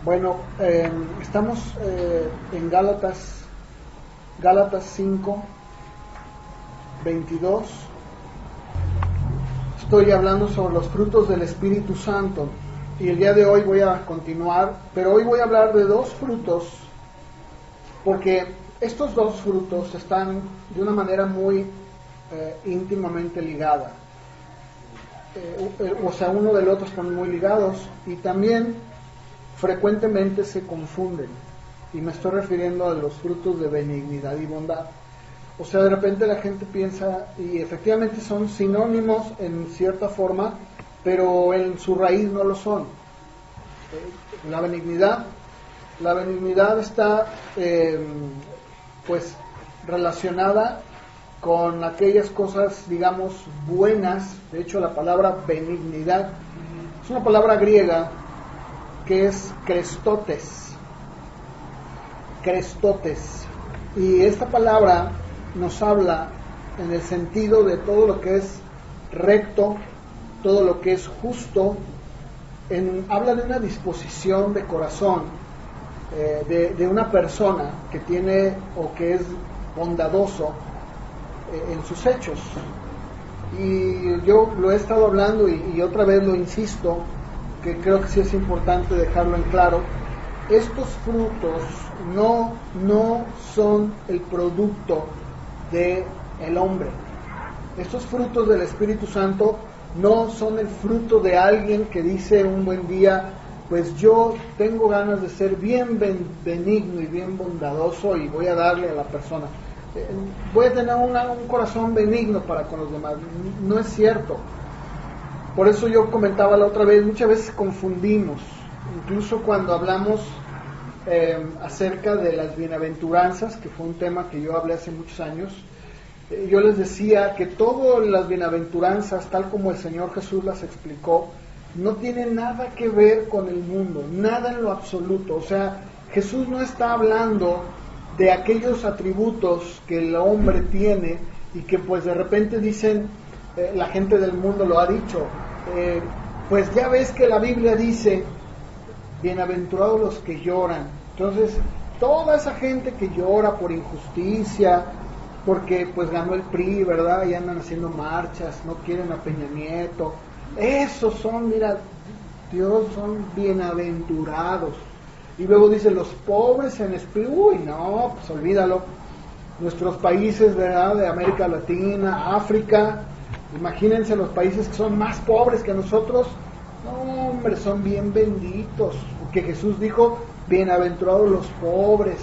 Bueno, estamos en Gálatas 5, 22. Estoy hablando sobre los frutos del Espíritu Santo y el día de hoy voy a continuar, pero hoy voy a hablar de dos frutos, porque estos dos frutos están de una manera muy íntimamente ligada. Uno del otro están muy ligados y también frecuentemente se confunden, y me estoy refiriendo a los frutos de benignidad y bondad. O sea, de repente la gente piensa, y efectivamente son sinónimos en cierta forma, pero en su raíz no lo son. La benignidad está relacionada con aquellas cosas, digamos, buenas. De hecho, la palabra benignidad es una palabra griega que es crestotes, y esta palabra nos habla en el sentido de todo lo que es recto, todo lo que es justo, habla de una disposición de corazón, de una persona que tiene o que es bondadoso en sus hechos. Y yo lo he estado hablando y otra vez lo insisto, que creo que sí es importante dejarlo en claro. Estos frutos no son el producto del hombre. Estos frutos del Espíritu Santo no son el fruto de alguien que dice un buen día, pues yo tengo ganas de ser bien benigno y bien bondadoso y voy a darle a la persona. Voy a tener un corazón benigno para con los demás. No es cierto. Por eso yo comentaba la otra vez, muchas veces confundimos, incluso cuando hablamos acerca de las bienaventuranzas, que fue un tema que yo hablé hace muchos años. Yo les decía que todas las bienaventuranzas, tal como el Señor Jesús las explicó, no tienen nada que ver con el mundo, nada en lo absoluto. O sea, Jesús no está hablando de aquellos atributos que el hombre tiene y que pues de repente dicen, la gente del mundo lo ha dicho, pues ya ves que la Biblia dice, bienaventurados los que lloran. Entonces, toda esa gente que llora por injusticia, porque pues ganó el PRI, ¿verdad? Y andan haciendo marchas, no quieren a Peña Nieto, esos son, mira, Dios, son bienaventurados. Y luego dice, los pobres en espíritu, uy, no, pues olvídalo. Nuestros países, ¿verdad?, de América Latina, África, imagínense los países que son más pobres que nosotros. No, hombre, son bien benditos, porque Jesús dijo, bienaventurados los pobres.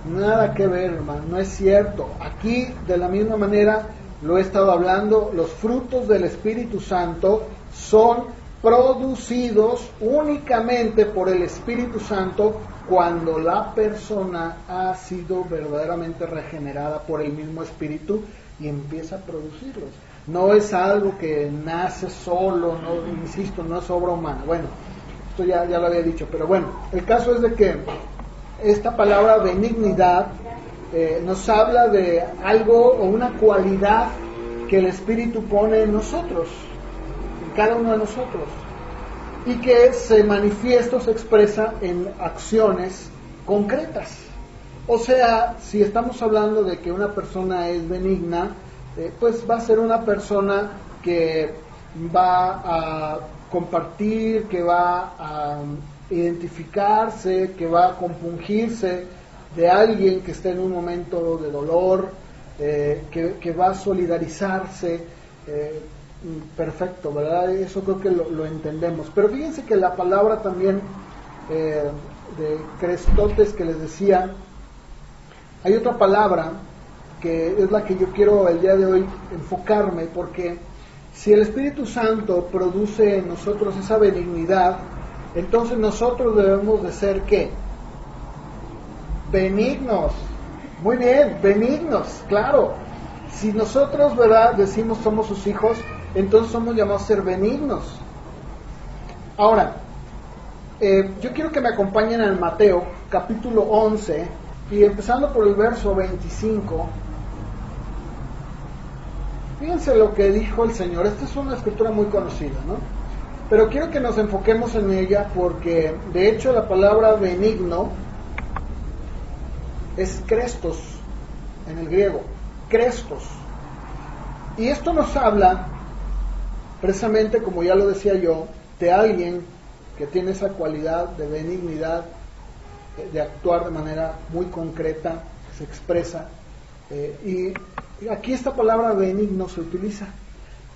Nada que ver, hermano, no es cierto. Aquí, de la misma manera, lo he estado hablando, los frutos del Espíritu Santo son producidos únicamente por el Espíritu Santo cuando la persona ha sido verdaderamente regenerada por el mismo Espíritu y empieza a producirlos. No es algo que nace solo, no, insisto, no es obra humana. Bueno, esto ya lo había dicho, pero bueno, el caso es de que esta palabra benignidad nos habla de algo o una cualidad que el Espíritu pone en nosotros, en cada uno de nosotros, y que se manifiesta o se expresa en acciones concretas. O sea, si estamos hablando de que una persona es benigna, pues va a ser una persona que va a compartir, que va a identificarse, que va a compungirse de alguien que esté en un momento de dolor, que va a solidarizarse. Perfecto, ¿verdad? Eso creo que lo entendemos. Pero fíjense que la palabra también de crestotes que les decía, hay otra palabra que es la que yo quiero el día de hoy enfocarme, porque si el Espíritu Santo produce en nosotros esa benignidad, entonces nosotros debemos de ser ¿qué? Benignos. Muy bien, benignos, claro. Si nosotros, ¿verdad?, decimos somos sus hijos, entonces somos llamados a ser benignos. Ahora, yo quiero que me acompañen al Mateo, capítulo 11, y empezando por el verso 25, fíjense lo que dijo el Señor. Esta es una escritura muy conocida, ¿no? Pero quiero que nos enfoquemos en ella porque de hecho la palabra benigno es Krestos en el griego, Krestos. Y esto nos habla precisamente, como ya lo decía yo, de alguien que tiene esa cualidad de benignidad, de actuar de manera muy concreta, se expresa. Y aquí esta palabra benigno se utiliza.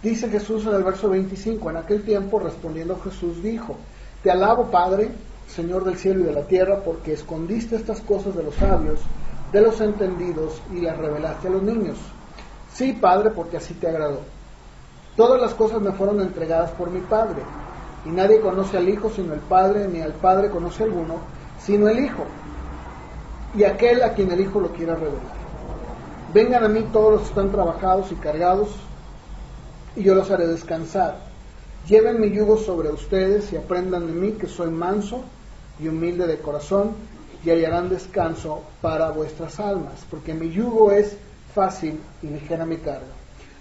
Dice Jesús en el verso 25, en aquel tiempo respondiendo Jesús dijo, te alabo Padre, Señor del cielo y de la tierra, porque escondiste estas cosas de los sabios, de los entendidos, y las revelaste a los niños. Sí, Padre, porque así te agradó. Todas las cosas me fueron entregadas por mi Padre, y nadie conoce al Hijo sino el Padre, ni al Padre conoce alguno, sino el Hijo, y aquel a quien el Hijo lo quiera revelar. Vengan a mí todos los que están trabajados y cargados, y yo los haré descansar. Lleven mi yugo sobre ustedes y aprendan de mí, que soy manso y humilde de corazón, y hallarán descanso para vuestras almas, porque mi yugo es fácil y ligera mi carga.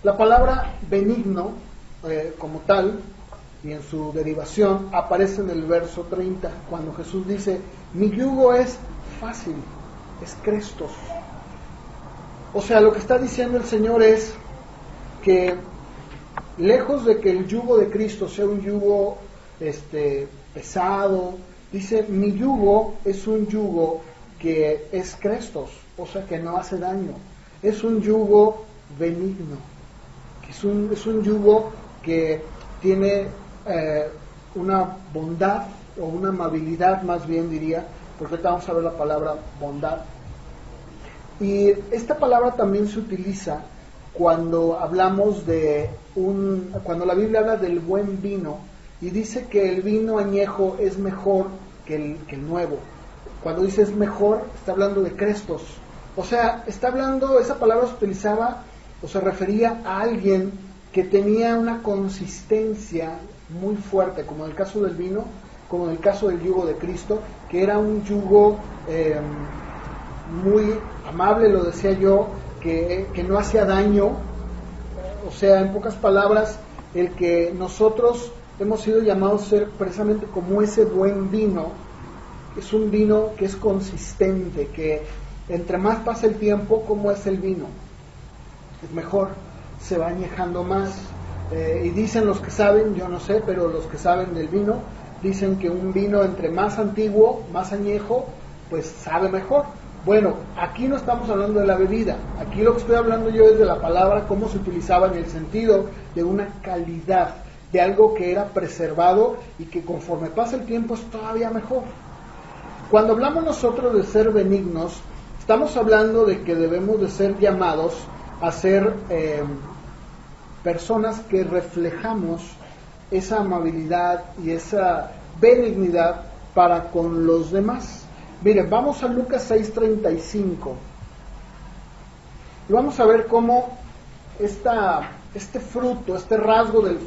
La palabra benigno, como tal, y en su derivación, aparece en el verso 30, cuando Jesús dice, mi yugo es fácil, es Krestos. O sea, lo que está diciendo el Señor es que lejos de que el yugo de Cristo sea un yugo pesado, dice, mi yugo es un yugo que es Krestos, o sea, que no hace daño. Es un yugo benigno, que es un yugo que tiene una bondad o una amabilidad, más bien diría, porque ahorita vamos a ver la palabra bondad. Y esta palabra también se utiliza cuando hablamos cuando la Biblia habla del buen vino y dice que el vino añejo es mejor que el nuevo. Cuando dice es mejor, está hablando de Krestos. O sea, esa palabra se utilizaba o se refería a alguien que tenía una consistencia muy fuerte, como en el caso del vino, como en el caso del yugo de Cristo, que era un yugo muy amable, lo decía yo, que no hacía daño. O sea, en pocas palabras, el que nosotros hemos sido llamados a ser precisamente como ese buen vino, es un vino que es consistente, que entre más pasa el tiempo, ¿cómo es el vino? Es mejor, se va añejando más. Y dicen los que saben, yo no sé, pero los que saben del vino, dicen que un vino entre más antiguo, más añejo, pues sabe mejor. Bueno, aquí no estamos hablando de la bebida, aquí lo que estoy hablando yo es de la palabra, cómo se utilizaba en el sentido de una calidad, de algo que era preservado y que conforme pasa el tiempo es todavía mejor. Cuando hablamos nosotros de ser benignos, estamos hablando de que debemos de ser llamados a ser personas que reflejamos esa amabilidad y esa benignidad para con los demás. Miren, vamos a Lucas 6:35 y vamos a ver cómo este fruto, este rasgo del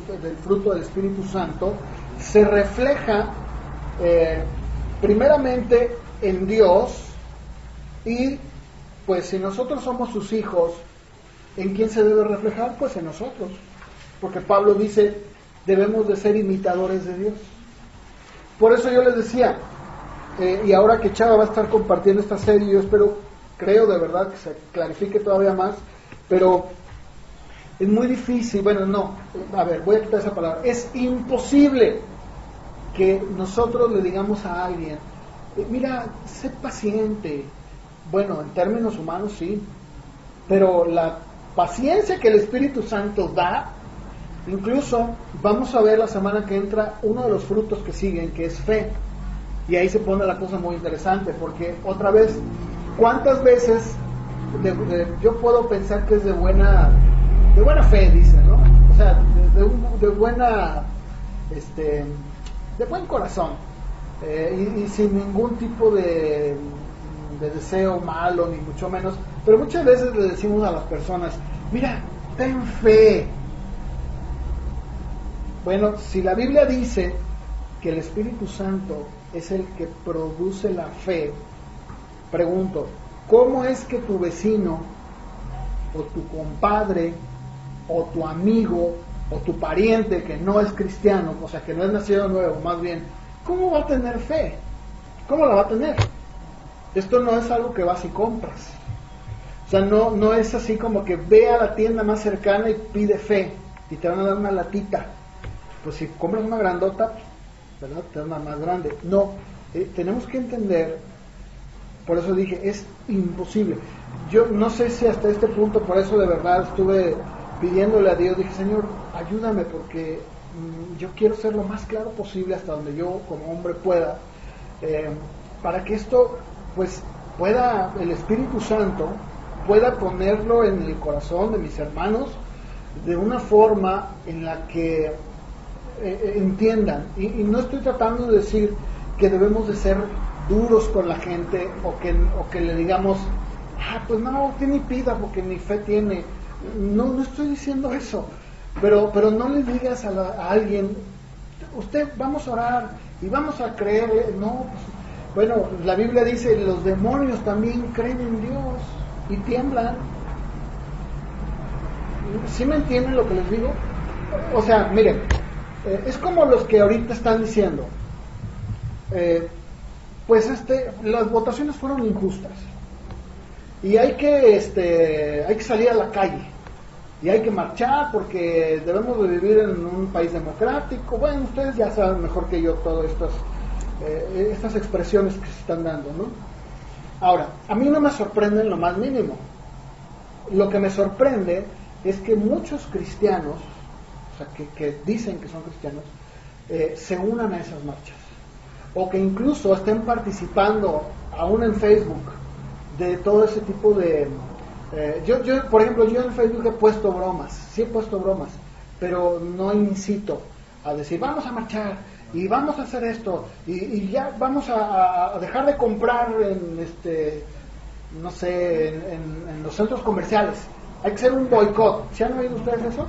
fruto del Espíritu Santo se refleja primeramente en Dios, y pues si nosotros somos sus hijos, ¿en quién se debe reflejar? Pues en nosotros, porque Pablo dice, debemos de ser imitadores de Dios. Por eso yo les decía, y ahora que Chava va a estar compartiendo esta serie, yo creo de verdad que se clarifique todavía más, pero es muy difícil, voy a quitar esa palabra, es imposible que nosotros le digamos a alguien, mira, sé paciente. Bueno, en términos humanos sí, pero la paciencia que el Espíritu Santo da, incluso vamos a ver la semana que entra uno de los frutos que siguen, que es fe. Y ahí se pone la cosa muy interesante, porque otra vez, ¿cuántas veces yo puedo pensar que es de buena fe, dice, ¿no? O sea, de buen corazón, y sin ningún tipo de deseo malo, ni mucho menos, pero muchas veces le decimos a las personas, mira, ten fe. Bueno, si la Biblia dice que el Espíritu Santo es el que produce la fe, pregunto, ¿cómo es que tu vecino o tu compadre o tu amigo o tu pariente que no es cristiano, o sea, que no es nacido nuevo, más bien, ¿cómo va a tener fe? ¿Cómo la va a tener? Esto no es algo que vas y compras. O sea, no es así como que ve a la tienda más cercana y pide fe y te van a dar una latita. Pues si compras una grandota, ¿verdad? Te dan una más grande. No, tenemos que entender, por eso dije, es imposible. Yo no sé si hasta este punto, por eso de verdad estuve pidiéndole a Dios, dije, Señor, ayúdame porque yo quiero ser lo más claro posible hasta donde yo como hombre pueda, para que esto pues pueda el Espíritu Santo pueda ponerlo en el corazón de mis hermanos de una forma en la que entiendan, y no estoy tratando de decir que debemos de ser duros con la gente o que le digamos, pues no, que ni pida porque ni fe tiene. No estoy diciendo eso, pero no le digas a alguien, usted vamos a orar y vamos a creer, no, pues, bueno, la Biblia dice, los demonios también creen en Dios y tiemblan. ¿Sí me entienden lo que les digo? O sea, miren, es como los que ahorita están diciendo, pues las votaciones fueron injustas y hay que salir a la calle y hay que marchar porque debemos de vivir en un país democrático. Bueno, ustedes ya saben mejor que yo todas estas expresiones que se están dando, ¿no? Ahora, a mí no me sorprende en lo más mínimo. Lo que me sorprende es que muchos cristianos, o sea, que dicen que son cristianos, se unan a esas marchas, o que incluso estén participando aún en Facebook de todo ese tipo de... yo, por ejemplo, yo en Facebook he puesto bromas, sí he puesto bromas, pero no incito a decir, vamos a marchar, y vamos a hacer esto, y ya vamos a dejar de comprar no sé, en los centros comerciales. Hay que hacer un boicot. ¿Se han oído ustedes eso?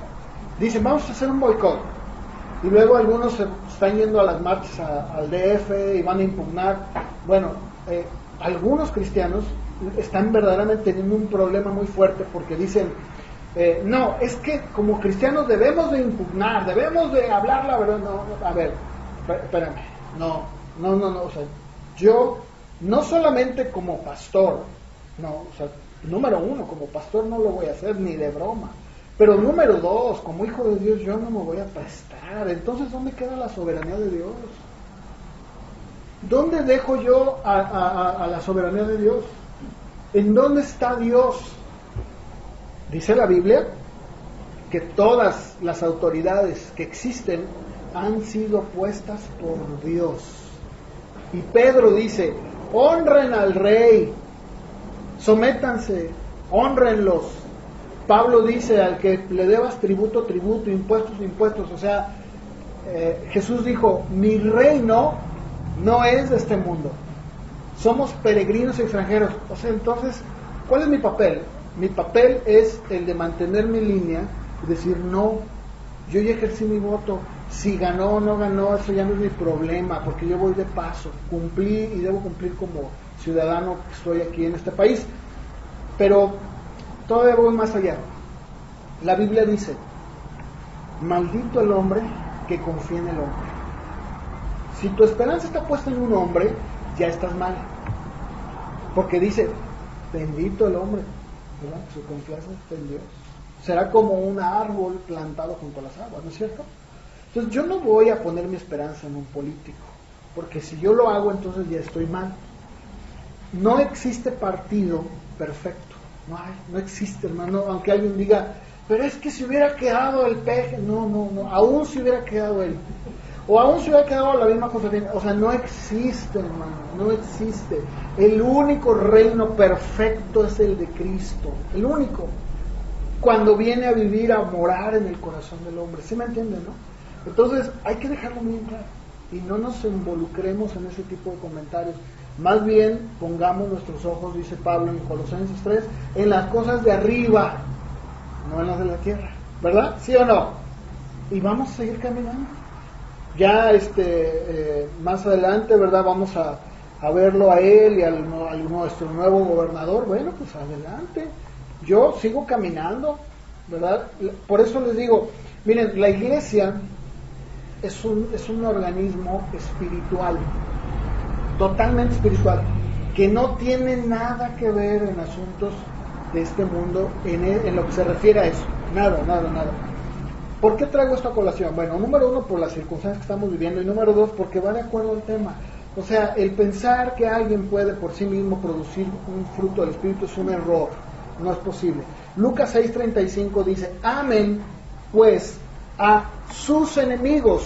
Dicen, vamos a hacer un boicot. Y luego algunos se están yendo a las marchas al DF y van a impugnar. Bueno, algunos cristianos están verdaderamente teniendo un problema muy fuerte porque dicen, no, es que como cristianos debemos de impugnar, debemos de hablar la verdad. No, a ver, espérame, no, o sea, yo no solamente como pastor, no, o sea, número uno, como pastor no lo voy a hacer ni de broma, pero número dos, como hijo de Dios yo no me voy a prestar. Entonces, ¿dónde queda la soberanía de Dios? ¿Dónde dejo yo a la soberanía de Dios? ¿En dónde está Dios? Dice la Biblia que todas las autoridades que existen han sido puestas por Dios. Y Pedro dice, honren al rey, sométanse, honrenlos. Pablo dice, al que le debas tributo, tributo, impuestos, impuestos. O sea, Jesús dijo, mi reino no es de este mundo. Somos peregrinos y extranjeros. O sea, entonces, ¿cuál es mi papel? Mi papel es el de mantener mi línea y decir, no, yo ya ejercí mi voto. Si ganó o no ganó, eso ya no es mi problema, porque yo voy de paso. Cumplí y debo cumplir como ciudadano que estoy aquí en este país. Pero todavía voy más allá. La Biblia dice, maldito el hombre que confía en el hombre. Si tu esperanza está puesta en un hombre, ya estás mal. Porque dice, bendito el hombre, ¿verdad? Su confianza está en Dios. Será como un árbol plantado junto a las aguas, ¿no es cierto? Entonces yo no voy a poner mi esperanza en un político, porque si yo lo hago, entonces ya estoy mal. No existe partido perfecto, no existe, hermano, aunque alguien diga, pero es que si hubiera quedado el PG, no, aún si hubiera quedado él, o aún si hubiera quedado la misma Josefina, o sea, no existe, hermano, no existe. El único reino perfecto es el de Cristo, el único, cuando viene a vivir, a morar en el corazón del hombre. ¿Sí me entienden, no? Entonces hay que dejarlo muy claro y no nos involucremos en ese tipo de comentarios. Más bien pongamos nuestros ojos, dice Pablo en Colosenses 3, en las cosas de arriba, no en las de la tierra, ¿verdad? ¿Sí o no? Y vamos a seguir caminando. Ya más adelante, ¿verdad? Vamos a verlo a él y a nuestro nuevo gobernador. Bueno, pues adelante. Yo sigo caminando, ¿verdad? Por eso les digo, Miren, la iglesia es un organismo espiritual, totalmente espiritual, que no tiene nada que ver en asuntos de este mundo en lo que se refiere a eso. Nada. ¿Por qué traigo esta colación? Bueno, número uno, por las circunstancias que estamos viviendo, y número dos, porque va de acuerdo al tema. O sea, el pensar que alguien puede por sí mismo producir un fruto del Espíritu es un error, no es posible. Lucas 6:35 dice: amen pues a sus enemigos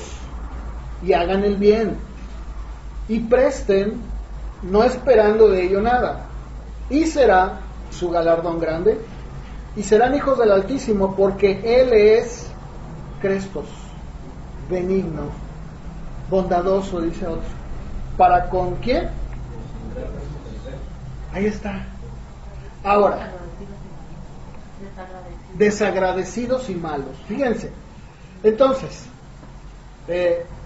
y hagan el bien, y presten, no esperando de ello nada, y será su galardón grande, y serán hijos del Altísimo, porque Él es Crestos, benigno, bondadoso, dice otro. ¿Para con quién? Ahí está. Ahora, desagradecidos y malos. Fíjense. Entonces,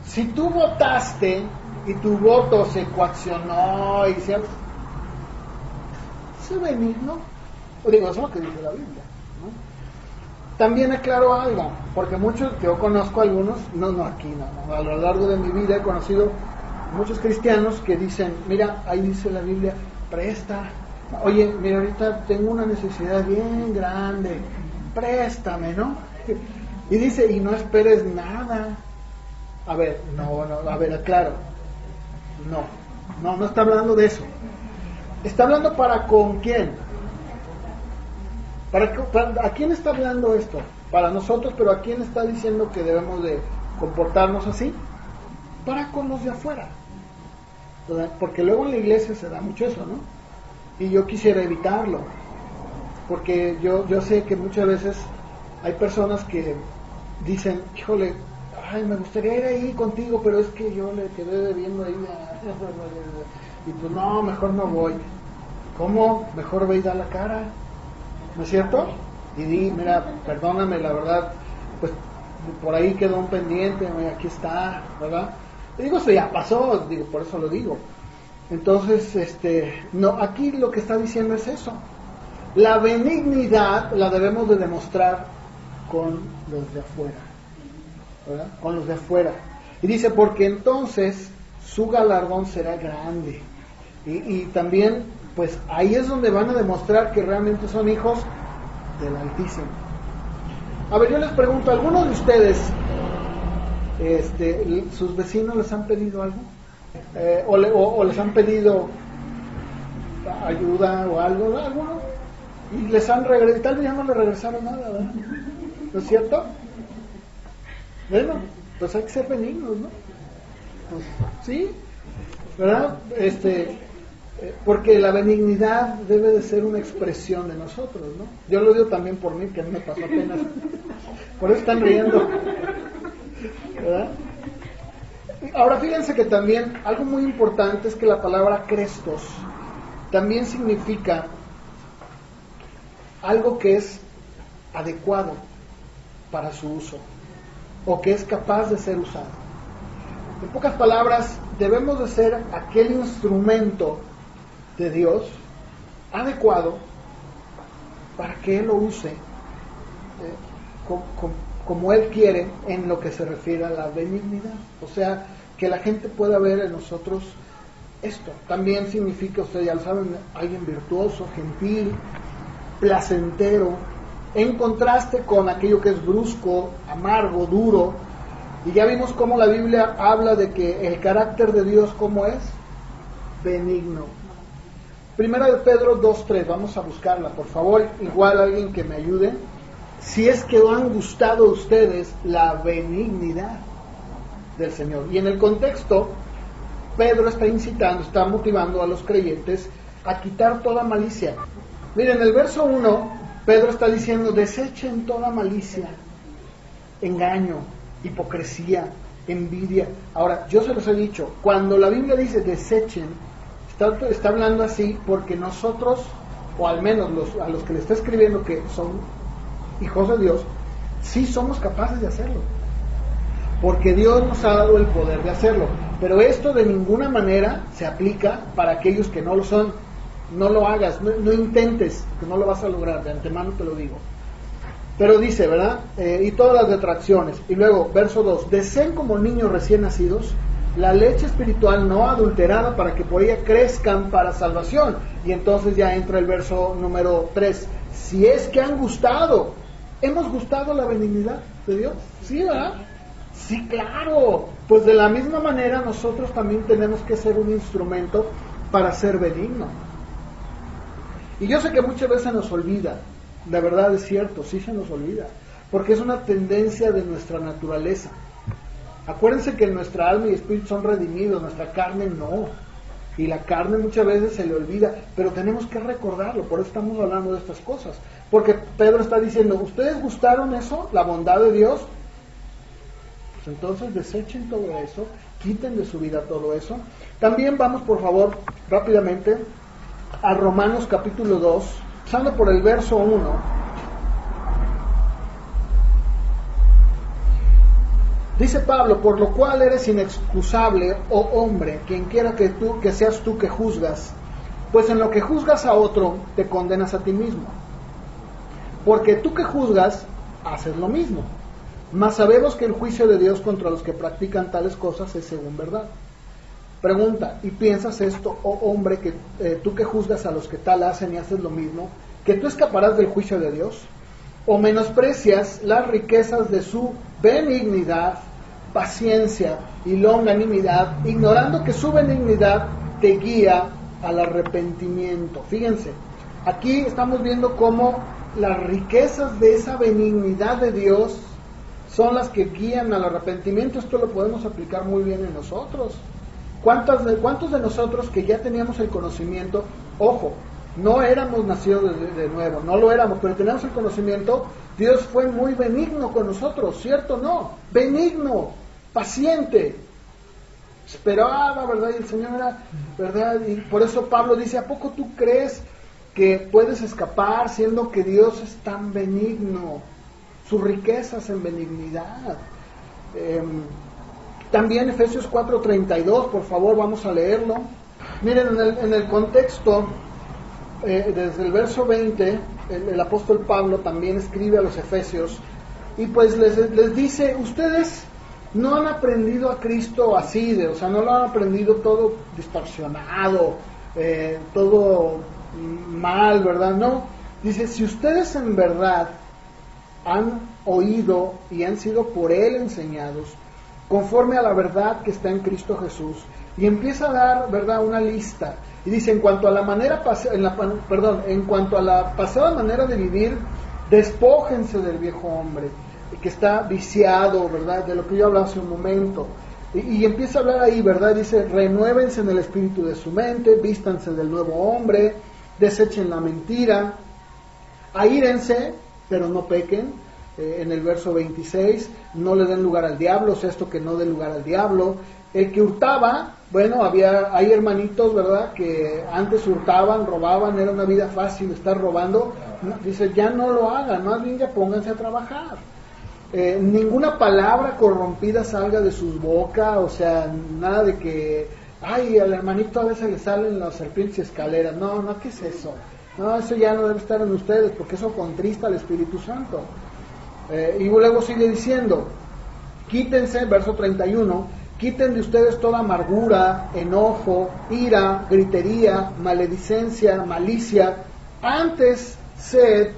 si tú votaste y tu voto se coaccionó y se... ¿es benigno? Digo, eso es lo que dice la Biblia, ¿no? También aclaro algo, porque muchos, yo conozco algunos, a lo largo de mi vida he conocido muchos cristianos que dicen: mira, ahí dice la Biblia, presta. Oye, mira, ahorita tengo una necesidad bien grande, préstame, ¿no? Y dice: y no esperes nada. A ver, aclaro. No está hablando de eso. Está hablando para con quién. ¿A quién está hablando esto? Para nosotros, pero ¿a quién está diciendo que debemos de comportarnos así? Para con los de afuera. ¿Verdad? Porque luego en la iglesia se da mucho eso, ¿no? Y yo quisiera evitarlo, porque yo sé que muchas veces hay personas que dicen: híjole, me gustaría ir ahí contigo, pero es que yo le quedé debiendo ahí y pues no, mejor no voy. ¿Cómo? Mejor ve y da la cara, ¿no es cierto? Y di: mira, perdóname, la verdad, pues por ahí quedó un pendiente, aquí está, ¿verdad? Y digo, eso ya pasó, por eso lo digo. Entonces, no, aquí lo que está diciendo es eso. La benignidad la debemos de demostrar con los de afuera, ¿verdad? Con los de afuera. Y dice: porque entonces su galardón será grande. Y también, pues ahí es donde van a demostrar que realmente son hijos del Altísimo. A ver, yo les pregunto: ¿algunos de ustedes, sus vecinos les han pedido algo? O les han pedido ayuda o algo, ¿no? ¿Alguno? Y les han regresado, tal vez ya no le regresaron nada, ¿verdad? ¿No es cierto? Bueno, pues hay que ser benignos, ¿no? Pues, ¿sí? ¿Verdad? Porque la benignidad debe de ser una expresión de nosotros, ¿no? Yo lo digo también por mí, que a mí me pasó apenas. Por eso están riendo, ¿verdad? Ahora fíjense que también algo muy importante es que la palabra Crestos también significa algo que es adecuado para su uso, o que es capaz de ser usado. En pocas palabras, debemos de ser aquel instrumento de Dios adecuado para que Él lo use como Él quiere, en lo que se refiere a la benignidad. O sea, que la gente pueda ver en nosotros esto. También significa, ustedes ya lo saben, alguien virtuoso, gentil, placentero, en contraste con aquello que es brusco, amargo, duro. Y ya vimos cómo la Biblia habla de que el carácter de Dios, ¿cómo es? Benigno. Primera de Pedro 2:3, vamos a buscarla, por favor. Igual alguien que me ayude. Si es que han gustado a ustedes la benignidad del Señor. Y en el contexto, Pedro está incitando, está motivando a los creyentes a quitar toda malicia. Miren, en el verso 1, Pedro está diciendo: desechen toda malicia, engaño, hipocresía, envidia. Ahora, yo se los he dicho, cuando la Biblia dice desechen, está hablando así porque nosotros, o al menos a los que le está escribiendo, que son hijos de Dios, sí somos capaces de hacerlo, porque Dios nos ha dado el poder de hacerlo. Pero esto de ninguna manera se aplica para aquellos que no lo son. No lo hagas, no intentes, que no lo vas a lograr, de antemano te lo digo. Pero dice, ¿verdad? Y todas las detracciones. Y luego, verso 2, deseen como niños recién nacidos la leche espiritual no adulterada para que por ella crezcan para salvación. Y entonces ya entra el verso número 3. Si es que han gustado, ¿hemos gustado la benignidad de Dios? Sí, ¿verdad? Sí, claro. Pues de la misma manera nosotros también tenemos que ser un instrumento para ser benigno. Y yo sé que muchas veces se nos olvida, la verdad es cierto, sí se nos olvida, porque es una tendencia de nuestra naturaleza. Acuérdense que nuestra alma y espíritu son redimidos, nuestra carne no. Y la carne muchas veces se le olvida, pero tenemos que recordarlo, por eso estamos hablando de estas cosas. Porque Pedro está diciendo, ¿ustedes gustaron eso? La bondad de Dios. Pues entonces desechen todo eso, quiten de su vida todo eso. También vamos, por favor, rápidamente a Romanos capítulo 2, empezando por el verso 1. Dice Pablo, por lo cual eres inexcusable, oh hombre, quien quiera que seas tú que juzgas, pues en lo que juzgas a otro, te condenas a ti mismo. Porque tú que juzgas, haces lo mismo. Mas sabemos que el juicio de Dios contra los que practican tales cosas es según verdad. Pregunta, ¿y piensas esto, oh hombre, que tú que juzgas a los que tal hacen y haces lo mismo, que tú escaparás del juicio de Dios? ¿O menosprecias las riquezas de su benignidad, paciencia y longanimidad, ignorando que su benignidad te guía al arrepentimiento? Fíjense, aquí estamos viendo cómo las riquezas de esa benignidad de Dios son las que guían al arrepentimiento. Esto lo podemos aplicar muy bien en nosotros. ¿Cuántos de nosotros que ya teníamos el conocimiento, ojo, no éramos nacidos de nuevo, no lo éramos, pero teníamos el conocimiento, Dios fue muy benigno con nosotros, ¿cierto? No, benigno, paciente, esperaba, ¿verdad? Y el Señor era, ¿verdad? Y por eso Pablo dice, ¿a poco tú crees que puedes escapar siendo que Dios es tan benigno? Sus riquezas en benignidad. También Efesios 4:32, por favor, vamos a leerlo. Miren, en el contexto, desde el verso 20, el apóstol Pablo también escribe a los Efesios, y pues les dice, ustedes no han aprendido a Cristo así, o sea, no lo han aprendido todo distorsionado, todo mal, ¿verdad? No, dice, si ustedes en verdad han oído y han sido por Él enseñados, conforme a la verdad que está en Cristo Jesús, y empieza a dar, ¿verdad?, una lista, y dice, en cuanto a la pasada manera de vivir, despójense del viejo hombre, que está viciado, ¿verdad?, de lo que yo hablaba hace un momento, y empieza a hablar ahí, ¿verdad?, dice, renuévense en el espíritu de su mente, vístanse del nuevo hombre, desechen la mentira, aírense, pero no pequen. En el verso 26, no le den lugar al diablo, o sea, esto que no den lugar al diablo. El que hurtaba, bueno, hay hermanitos, ¿verdad?, que antes hurtaban, robaban, era una vida fácil estar robando. Dice, ya no lo hagan, más bien ya pónganse a trabajar. Ninguna palabra corrompida salga de sus bocas, o sea, nada de que, ay, al hermanito a veces le salen las serpientes y escaleras. No, ¿qué es eso? No, eso ya no debe estar en ustedes, porque eso contrista al Espíritu Santo. Y luego sigue diciendo, quítense, verso 31, quiten de ustedes toda amargura, enojo, ira, gritería, maledicencia, malicia, antes sed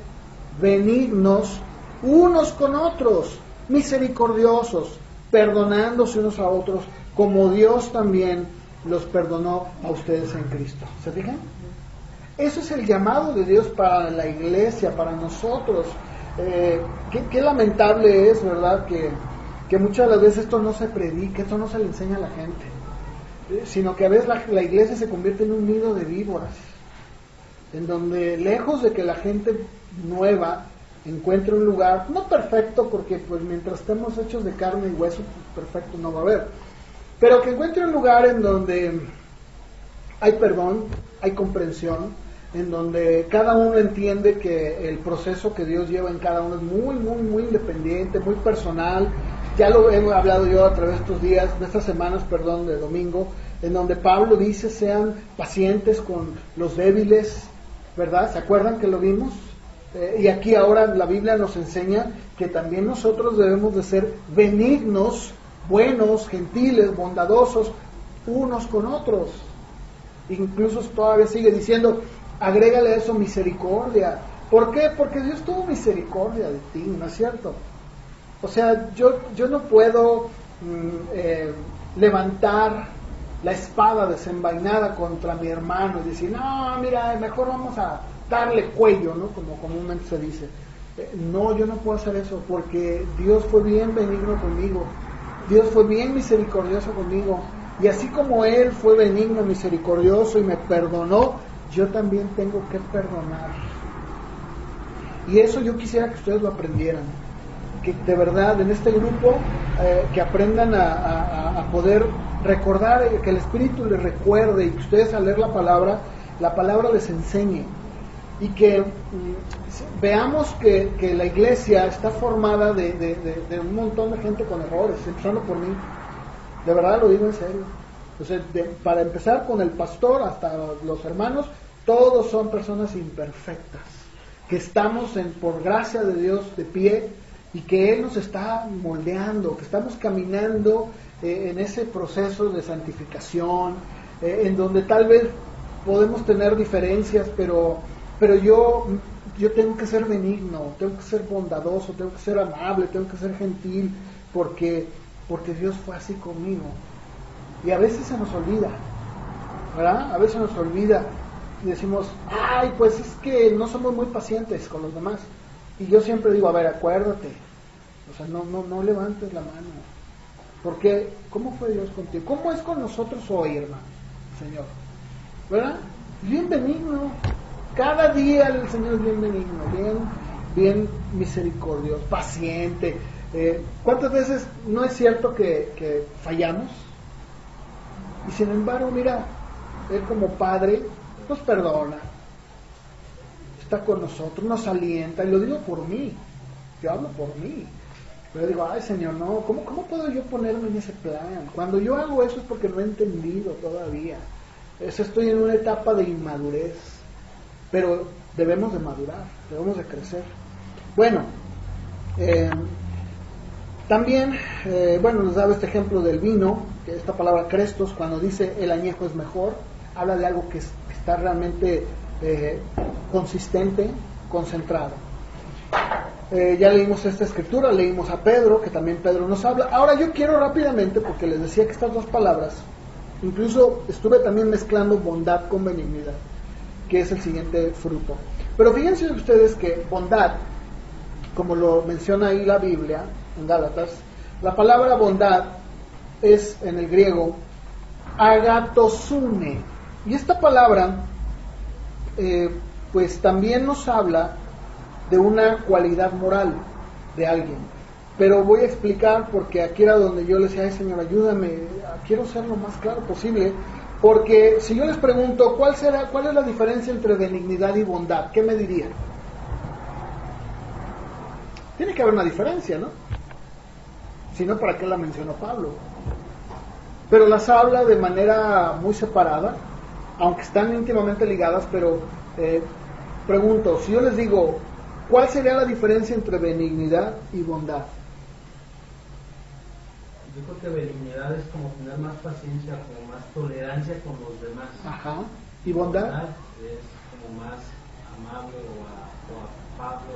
benignos unos con otros, misericordiosos, perdonándose unos a otros, como Dios también los perdonó a ustedes en Cristo. ¿Se fijan? Eso es el llamado de Dios para la iglesia, para nosotros. Qué lamentable es, ¿verdad?, que muchas de las veces esto no se predica, esto no se le enseña a la gente, sino que a veces la iglesia se convierte en un nido de víboras, en donde lejos de que la gente nueva encuentre un lugar, no perfecto, porque pues mientras estemos hechos de carne y hueso, pues perfecto no va a haber, pero que encuentre un lugar en donde hay perdón, hay comprensión, en donde cada uno entiende que el proceso que Dios lleva en cada uno es muy, muy, muy independiente, muy personal. Ya lo he hablado yo a través de estos días, de estas semanas, de domingo, en donde Pablo dice, sean pacientes con los débiles, ¿verdad? ¿Se acuerdan que lo vimos? Y aquí ahora la Biblia nos enseña que también nosotros debemos de ser benignos, buenos, gentiles, bondadosos, unos con otros. Incluso todavía sigue diciendo, agrégale a eso misericordia. ¿Por qué? Porque Dios tuvo misericordia de ti, ¿no es cierto? O sea, yo no puedo levantar la espada desenvainada contra mi hermano y decir, no, mira, mejor vamos a darle cuello, ¿no? Como comúnmente se dice. No, yo no puedo hacer eso, porque Dios fue bien benigno conmigo, Dios fue bien misericordioso conmigo, y así como Él fue benigno, misericordioso y me perdonó, yo también tengo que perdonar. Y eso yo quisiera que ustedes lo aprendieran, que de verdad en este grupo que aprendan a poder recordar, que el Espíritu les recuerde, y que ustedes al leer la palabra les enseñe, y que veamos que la iglesia está formada de un montón de gente con errores, empezando por mí. De verdad lo digo en serio. Entonces, para empezar, con el pastor hasta los hermanos, todos son personas imperfectas, que estamos por gracia de Dios de pie, y que Él nos está moldeando, que estamos caminando en ese proceso de santificación, en donde tal vez podemos tener diferencias, pero yo tengo que ser benigno, tengo que ser bondadoso, tengo que ser amable, tengo que ser gentil, porque Dios fue así conmigo. Y a veces se nos olvida, ¿verdad? A veces se nos olvida y decimos, ay, pues es que no somos muy pacientes con los demás. Y yo siempre digo, a ver, acuérdate, o sea, no levantes la mano, porque ¿cómo fue Dios contigo? ¿Cómo es con nosotros hoy, hermano, Señor? ¿Verdad? Bien benigno. Cada día el Señor es bien benigno, bien misericordioso, paciente. ¿Cuántas veces no es cierto que fallamos? Y sin embargo, mira, Él como Padre nos perdona, está con nosotros, nos alienta, y lo digo por mí, yo hablo por mí. Pero digo, ay Señor, no, ¿cómo puedo yo ponerme en ese plan? Cuando yo hago eso es porque no he entendido todavía. Estoy en una etapa de inmadurez, pero debemos de madurar, debemos de crecer. Bueno, también, nos daba este ejemplo del vino, que esta palabra crestos, cuando dice el añejo es mejor, habla de algo que está realmente consistente, concentrado. Ya leímos esta escritura, leímos a Pedro, que también Pedro nos habla. Ahora yo quiero rápidamente, porque les decía que estas dos palabras, incluso estuve también mezclando bondad con benignidad, que es el siguiente fruto. Pero fíjense ustedes que bondad, como lo menciona ahí la Biblia, en Gálatas, la palabra bondad es en el griego agatosune, y esta palabra pues también nos habla de una cualidad moral de alguien. Pero voy a explicar, porque aquí era donde yo le decía, ay Señor, ayúdame, quiero ser lo más claro posible, porque si yo les pregunto, ¿cuál es la diferencia entre benignidad y bondad? ¿Qué me dirían? Tiene que haber una diferencia, ¿no? Si no, ¿para qué la mencionó Pablo? Pero las habla de manera muy separada, aunque están íntimamente ligadas, pero pregunto, si yo les digo, ¿cuál sería la diferencia entre benignidad y bondad? Yo creo que benignidad es como tener más paciencia, como más tolerancia con los demás. Ajá. ¿Y bondad? Bondad es como más amable o afable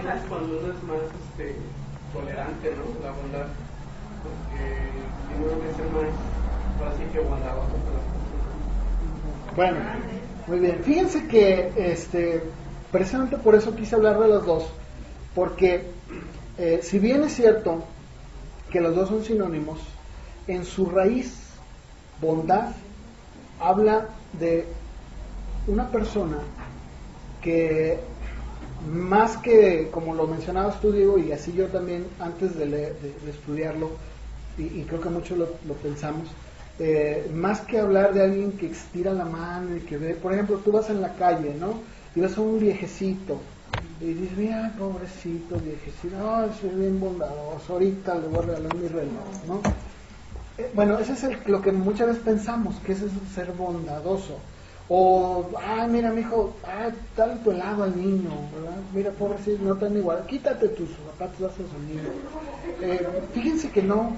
Es cuando uno es más tolerante, ¿no? La bondad, porque tiene que ser más así que bondadoso con las personas. Bueno, muy bien. Fíjense que precisamente por eso quise hablar de las dos, porque si bien es cierto que los dos son sinónimos, en su raíz, bondad habla de una persona que, más que, como lo mencionabas tú, Diego, y así yo también antes de estudiarlo, y creo que muchos lo pensamos, más que hablar de alguien que estira la mano y que ve, por ejemplo, tú vas en la calle, ¿no? Y ves a un viejecito y dices, mira, pobrecito viejecito, soy bien bondadoso, ahorita le voy a regalar mi reloj, ¿no? Bueno, eso es lo que muchas veces pensamos, que eso es ser bondadoso. O, mira, mijo, dale tu helado al niño, ¿verdad? Mira, pobrecito, no están igual, quítate tus zapatos, dáselos al niño. Fíjense que no,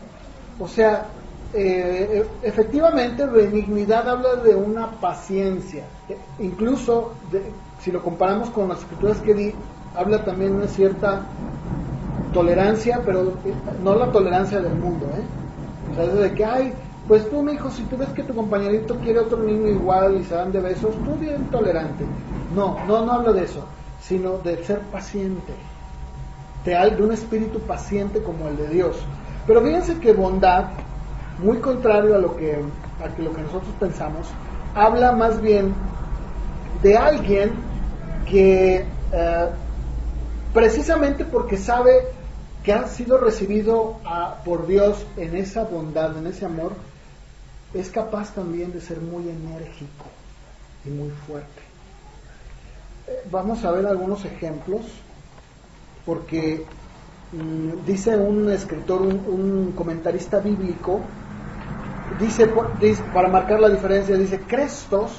o sea, efectivamente, benignidad habla de una paciencia, incluso, si lo comparamos con las escrituras que di, habla también de una cierta tolerancia, pero no la tolerancia del mundo, o sea, de que, pues tú, mi hijo, si tú ves que tu compañerito quiere otro niño igual y se dan de besos, tú bien tolerante. No hablo de eso, sino de ser paciente, de un espíritu paciente como el de Dios. Pero fíjense que bondad, muy contrario a lo que nosotros pensamos, habla más bien de alguien que precisamente porque sabe que ha sido recibido por Dios en esa bondad, en ese amor, es capaz también de ser muy enérgico y muy fuerte. Vamos a ver algunos ejemplos, porque dice un escritor, un comentarista bíblico, dice, para marcar la diferencia, dice: crestos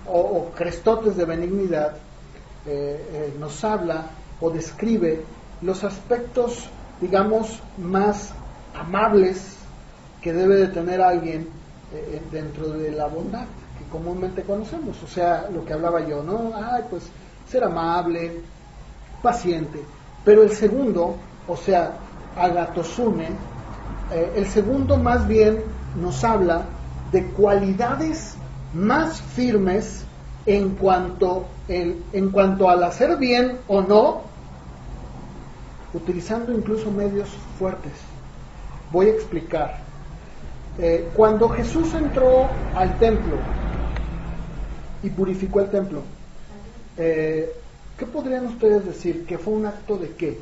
o crestotes de benignidad nos habla o describe los aspectos, digamos, más amables que debe de tener alguien dentro de la bondad que comúnmente conocemos. O sea, lo que hablaba yo, ¿no? Pues ser amable, paciente. Pero el segundo, o sea, agatosune, el segundo más bien nos habla de cualidades más firmes en cuanto al hacer bien o no, utilizando incluso medios fuertes. Voy a explicar. Cuando Jesús entró al templo y purificó el templo, ¿qué podrían ustedes decir? ¿Que fue un acto de qué?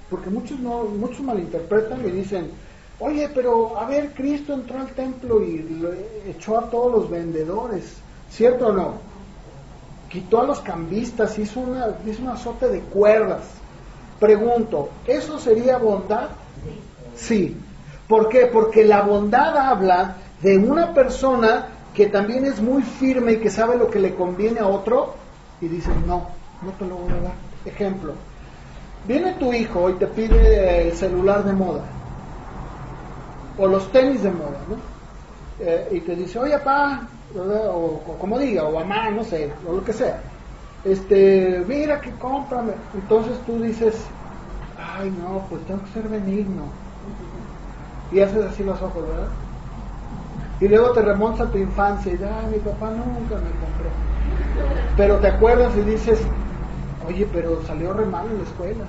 Porque muchos malinterpretan y dicen: oye, pero a ver, Cristo entró al templo y echó a todos los vendedores, ¿cierto o no? Quitó a los cambistas, hizo un azote de cuerdas. Pregunto, ¿eso sería bondad? Sí. ¿Por qué? Porque la bondad habla de una persona que también es muy firme y que sabe lo que le conviene a otro y dice: no te lo voy a dar. Ejemplo, viene tu hijo y te pide el celular de moda o los tenis de moda, ¿no? Y te dice: oye, papá, o como diga, o mamá, no sé, o lo que sea, mira que cómprame. Entonces tú dices: ay, no, pues tengo que ser benigno. Y haces así los ojos, ¿verdad? Y luego te remontas a tu infancia y dices: mi papá nunca me compró. Pero te acuerdas y dices: oye, pero salió re mal en la escuela.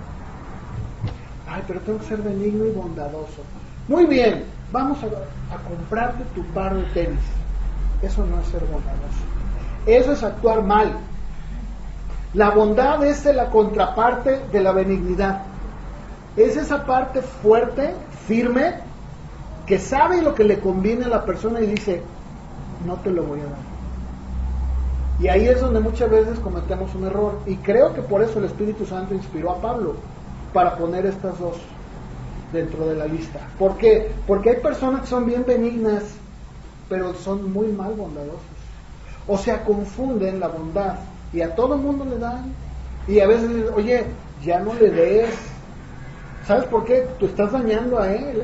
Ay, pero tengo que ser benigno y bondadoso. Muy bien, vamos a comprarte tu par de tenis. Eso no es ser bondadoso. Eso es actuar mal. La bondad es la contraparte de la benignidad. Es esa parte fuerte, firme, que sabe lo que le conviene a la persona y dice: no te lo voy a dar. Y ahí es donde muchas veces cometemos un error, y creo que por eso el Espíritu Santo inspiró a Pablo para poner estas dos dentro de la lista. ¿Por qué? Porque hay personas que son bien benignas, pero son muy mal bondadosos, o sea, confunden la bondad y a todo el mundo le dan, y a veces dicen: oye, ya no le des. ¿Sabes por qué? Tú estás dañando a él,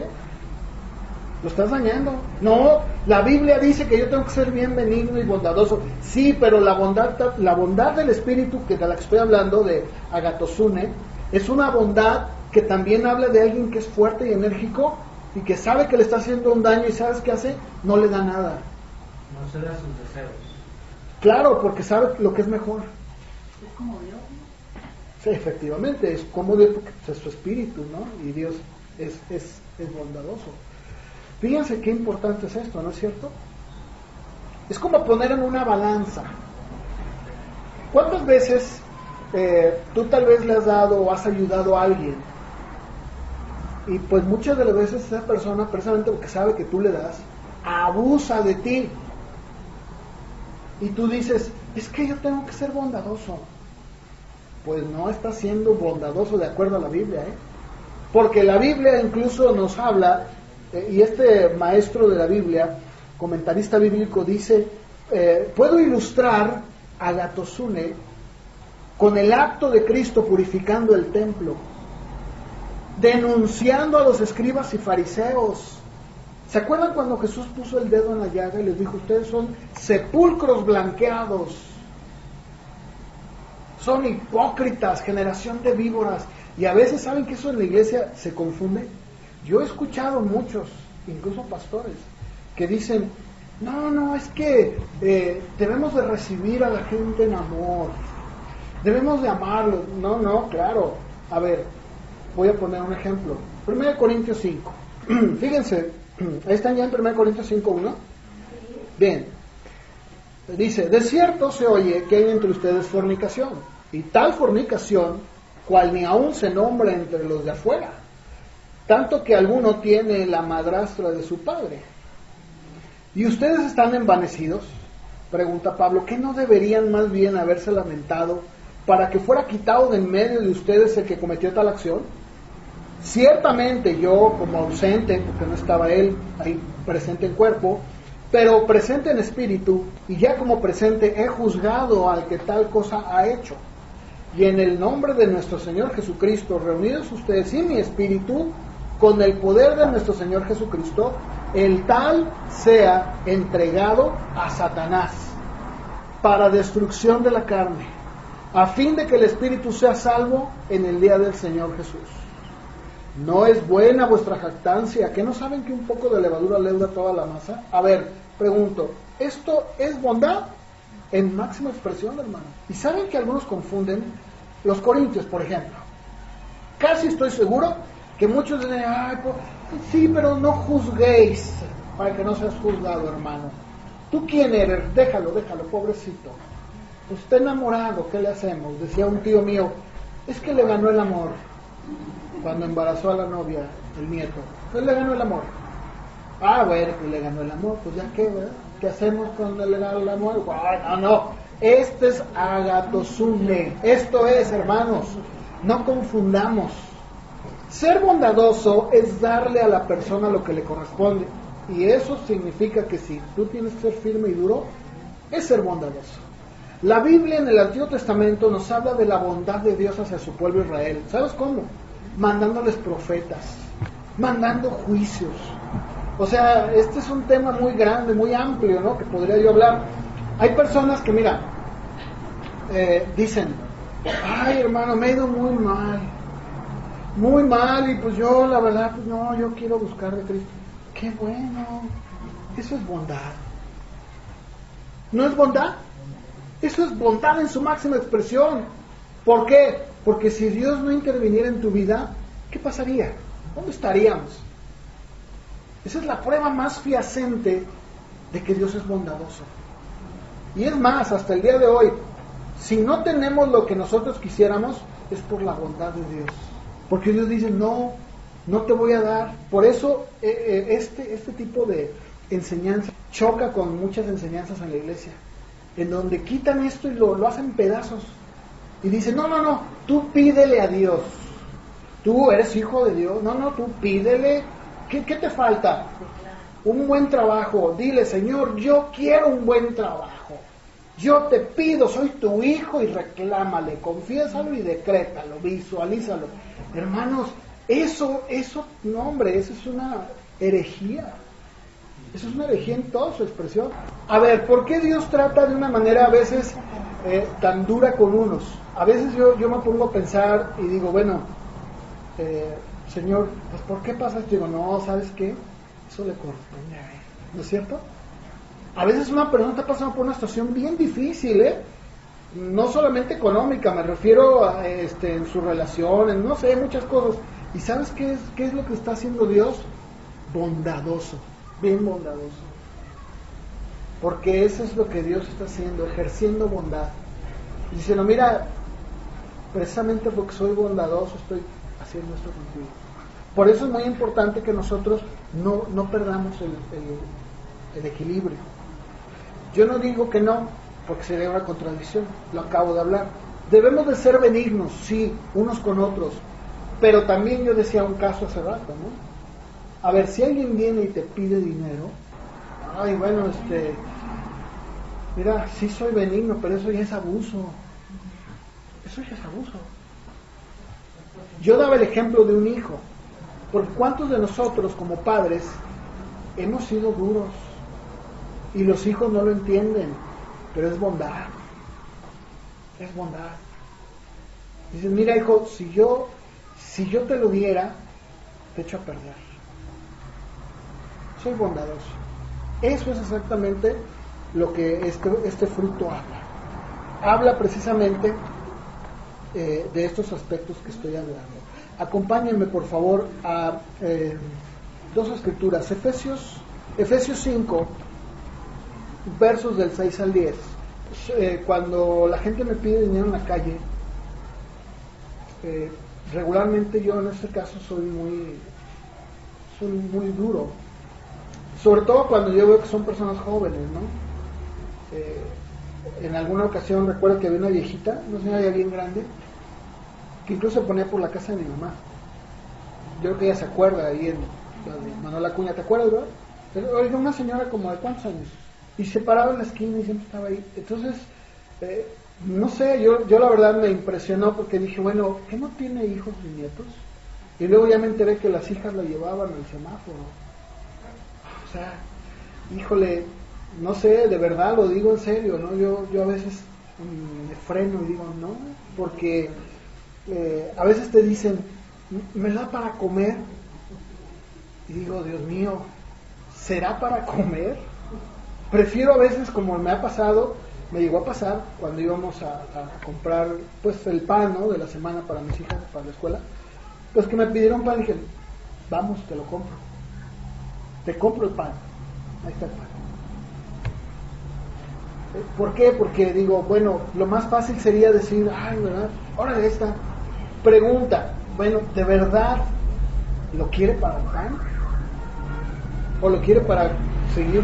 lo estás dañando. No, la Biblia dice que yo tengo que ser bien benigno y bondadoso. Sí, pero la bondad del Espíritu, que de la que estoy hablando, de agatosune, es una bondad que también habla de alguien que es fuerte y enérgico y que sabe que le está haciendo un daño, y ¿sabes qué hace? No le da nada. No ceda sus deseos. Claro, porque sabe lo que es mejor. Es como Dios. Sí, efectivamente, es como Dios, porque es su espíritu, ¿no? Y Dios es bondadoso. Fíjense qué importante es esto, ¿no es cierto? Es como poner en una balanza. ¿Cuántas veces tú tal vez le has dado o has ayudado a alguien? Y pues muchas de las veces esa persona, precisamente porque sabe que tú le das, abusa de ti. Y tú dices: es que yo tengo que ser bondadoso. Pues no estás siendo bondadoso de acuerdo a la Biblia, porque la Biblia incluso nos habla, y este maestro de la Biblia, comentarista bíblico, dice puedo ilustrar agatosune con el acto de Cristo purificando el templo, denunciando a los escribas y fariseos. ¿Se acuerdan cuando Jesús puso el dedo en la llaga y les dijo: ustedes son sepulcros blanqueados, son hipócritas, generación de víboras? Y a veces, ¿saben que eso en la iglesia se confunde? Yo he escuchado muchos, incluso pastores, que dicen: no, es que debemos de recibir a la gente en amor, debemos de amarlos. No, claro. A ver, voy a poner un ejemplo. 1 Corintios 5. Fíjense, ¿están ya en 1 Corintios 5:1? Bien. Dice: de cierto se oye que hay entre ustedes fornicación, y tal fornicación, cual ni aún se nombra entre los de afuera, tanto que alguno tiene la madrastra de su padre. ¿Y ustedes están envanecidos? Pregunta Pablo. ¿Qué no deberían más bien haberse lamentado para que fuera quitado de en medio de ustedes el que cometió tal acción? Ciertamente yo, como ausente, porque no estaba él ahí presente en cuerpo, pero presente en espíritu, y ya como presente he juzgado al que tal cosa ha hecho. Y en el nombre de nuestro Señor Jesucristo, reunidos ustedes y mi espíritu, con el poder de nuestro Señor Jesucristo, el tal sea entregado a Satanás para destrucción de la carne, a fin de que el espíritu sea salvo en el día del Señor Jesús. ¿No es buena vuestra jactancia? ¿Que no saben que un poco de levadura leuda toda la masa? A ver, pregunto, ¿esto es bondad en máxima expresión, hermano? Y saben que algunos confunden los corintios, por ejemplo. Casi estoy seguro que muchos dicen: ay, pues, sí, pero no juzguéis, para que no seas juzgado, hermano. ¿Tú quién eres? Déjalo, pobrecito. Pues está enamorado, ¿qué le hacemos? Decía un tío mío: es que le ganó el amor cuando embarazó a la novia, el nieto. Él le ganó el amor. Ah, bueno, pues le ganó el amor, pues ya qué, ¿verdad? ¿Qué hacemos cuando le ganó el amor? No. Este es agatosune. Esto es, hermanos, no confundamos. Ser bondadoso es darle a la persona lo que le corresponde. Y eso significa que si tú tienes que ser firme y duro, es ser bondadoso. La Biblia en el Antiguo Testamento nos habla de la bondad de Dios hacia su pueblo Israel. ¿Sabes cómo? Mandándoles profetas, mandando juicios. O sea, este es un tema muy grande, muy amplio, ¿no? Que podría yo hablar. Hay personas que, mira, dicen: ay, hermano, me he ido muy mal, y pues yo, la verdad, pues no, yo quiero buscar de Cristo. ¡Qué bueno! Eso es bondad. ¿No es bondad? Eso es bondad en su máxima expresión. ¿Por qué? Porque si Dios no interviniera en tu vida, ¿qué pasaría? ¿Dónde estaríamos? Esa es la prueba más fehaciente de que Dios es bondadoso. Y es más, hasta el día de hoy, si no tenemos lo que nosotros quisiéramos, es por la bondad de Dios. Porque Dios dice: no te voy a dar. Por eso este tipo de enseñanza choca con muchas enseñanzas en la iglesia, en donde quitan esto y lo hacen pedazos. Y dicen: no, tú pídele a Dios. Tú eres hijo de Dios. No, tú pídele. ¿Qué te falta? Un buen trabajo. Dile: Señor, yo quiero un buen trabajo. Yo te pido, soy tu hijo, y reclámale, confiésalo y decrétalo, visualízalo. Hermanos, eso, no, hombre, eso es una herejía. Eso es una herejía en toda su expresión. A ver, ¿por qué Dios trata de una manera a veces tan dura con unos? A veces yo me pongo a pensar y digo: bueno, Señor, pues ¿por qué pasa esto? Digo: no, ¿sabes qué? Eso le corresponde a Él, ¿no es cierto? A veces una persona está pasando por una situación bien difícil, no solamente económica, me refiero a en sus relaciones, no sé, muchas cosas. ¿Y sabes qué es lo que está haciendo Dios? Bondadoso, bien bondadoso. Porque eso es lo que Dios está haciendo, ejerciendo bondad. Diciendo: mira, precisamente porque soy bondadoso estoy haciendo esto contigo. Por eso es muy importante que nosotros no perdamos el equilibrio. Yo no digo que no, porque sería una contradicción, lo acabo de hablar. Debemos de ser benignos, sí, unos con otros, pero también yo decía un caso hace rato, ¿no? A ver, si alguien viene y te pide dinero, ay, bueno, mira, sí soy benigno, pero eso ya es abuso. Eso ya es abuso. Yo daba el ejemplo de un hijo, porque ¿cuántos de nosotros como padres hemos sido duros? Y los hijos no lo entienden, pero es bondad. Es bondad. Dicen, mira hijo, si yo te lo diera, te echo a perder. Soy bondadoso. Eso es exactamente lo que este fruto habla. Habla precisamente de estos aspectos que estoy hablando. Acompáñenme por favor a dos escrituras. Efesios 5, versos del 6 al 10. Cuando la gente me pide dinero en la calle, regularmente yo en este caso soy muy duro, sobre todo cuando yo veo que son personas jóvenes, ¿no? En alguna ocasión recuerdo que había una viejita, una señora ya bien grande, que incluso se ponía por la casa de mi mamá. Yo creo que ella se acuerda ahí en la de Manuel Acuña, ¿te acuerdas, verdad? Pero era una señora como de ¿cuántos años? Y se paraba en la esquina y siempre estaba ahí. Entonces, no sé, yo la verdad me impresionó porque dije, bueno, ¿qué no tiene hijos ni nietos? Y luego ya me enteré que las hijas la llevaban al semáforo. O sea, híjole, no sé, de verdad lo digo en serio, ¿no? Yo a veces me freno y digo, no, porque a veces te dicen, ¿me da para comer? Y digo, Dios mío, ¿será para comer? Prefiero a veces, como me ha pasado, me llegó a pasar cuando íbamos a comprar pues el pan, ¿no?, de la semana para mis hijas, para la escuela, pues que me pidieron pan y dije, vamos, te lo compro. Te compro el pan. Ahí está el pan. ¿Por qué? Porque digo, bueno, lo más fácil sería decir, ay, ¿verdad? Órale esta. Pregunta, bueno, ¿de verdad lo quiere para el pan? ¿O lo quiere para seguir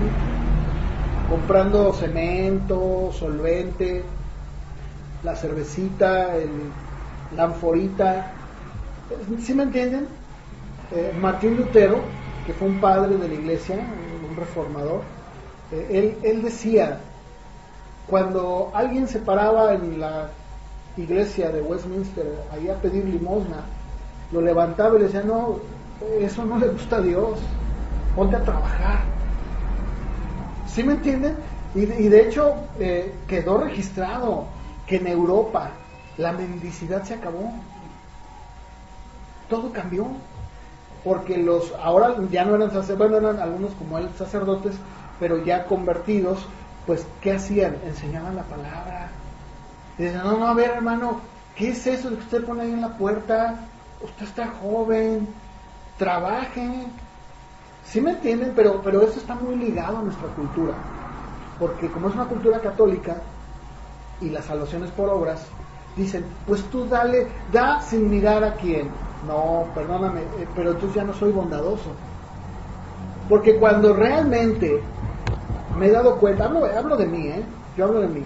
comprando cemento, solvente, la cervecita, la anforita? ¿Sí me entienden? Martín Lutero, que fue un padre de la iglesia, un reformador, él decía, cuando alguien se paraba en la iglesia de Westminster ahí a pedir limosna, lo levantaba y le decía, no, eso no le gusta a Dios, ponte a trabajar. ¿Sí me entienden? Y de hecho quedó registrado que en Europa la mendicidad se acabó, todo cambió, porque ahora ya no eran sacerdotes, bueno, eran algunos como él sacerdotes, pero ya convertidos, pues ¿qué hacían? Enseñaban la palabra. Y decían, no, a ver hermano, ¿qué es eso que usted pone ahí en la puerta? Usted está joven, trabaje. ¿Sí me entienden? Pero eso está muy ligado a nuestra cultura, porque como es una cultura católica y la salvación es por obras, dicen, pues tú da sin mirar a quién. No, perdóname, pero entonces ya no soy bondadoso, porque cuando realmente me he dado cuenta, hablo de mí, yo hablo de mí,